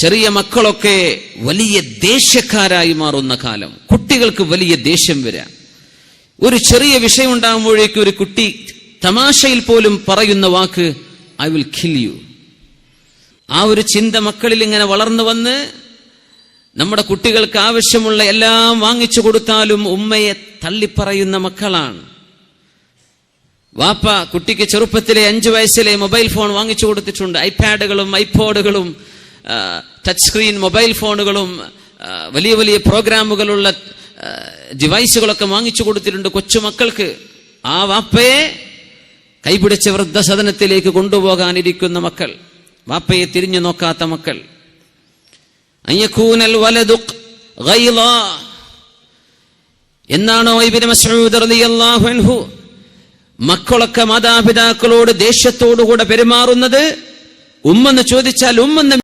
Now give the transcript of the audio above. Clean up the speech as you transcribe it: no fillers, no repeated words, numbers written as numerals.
ചെറിയ മക്കളൊക്കെ വലിയ ദേഷ്യക്കാരായി മാറുന്ന കാലം. കുട്ടികൾക്ക് വലിയ ദേഷ്യം വരാം. ഒരു ചെറിയ വിഷയം ഉണ്ടാകുമ്പോഴേക്കും ഒരു കുട്ടി തമാശയിൽ പോലും പറയുന്ന വാക്ക് ഐ വിൽ കിൽ യു. ആ ഒരു ചിന്ത മക്കളിൽ ഇങ്ങനെ വളർന്നു വന്ന് നമ്മുടെ കുട്ടികൾക്ക് ആവശ്യമുള്ള എല്ലാം വാങ്ങിച്ചു കൊടുത്താലും ഉമ്മയെ തള്ളിപ്പറയുന്ന മക്കളാണ്. വാപ്പ കുട്ടിക്ക് ചെറുപ്പത്തിലെ 5 വയസ്സിലെ മൊബൈൽ ഫോൺ വാങ്ങിച്ചു കൊടുത്തിട്ടുണ്ട്. ഐപാഡുകളും ഐപോഡുകളും ടച്ച് സ്ക്രീൻ മൊബൈൽ ഫോണുകളും വലിയ വലിയ പ്രോഗ്രാമുകളുള്ള ഡിവൈസുകളൊക്കെ വാങ്ങിച്ചു കൊടുത്തിട്ടുണ്ട് കൊച്ചുമക്കൾക്ക്. ആ വാപ്പയെ കൈപിടിച്ച വൃദ്ധസദനത്തിലേക്ക് കൊണ്ടുപോകാനിരിക്കുന്ന മക്കൾ, വാപ്പയെ തിരിഞ്ഞു നോക്കാത്ത മക്കൾ. അയ്യകൂനൽ വലദു ഗൈള എന്നാണോ ഇബ്നു മസ്ഊദ് റളിയല്ലാഹു അൻഹു മക്കളൊക്കെ മാതാപിതാക്കളോട് ദേഷ്യത്തോടുകൂടെ പെരുമാറുന്നത്? ഉമ്മെന്ന് ചോദിച്ചാൽ ഉമ്മെന്ന്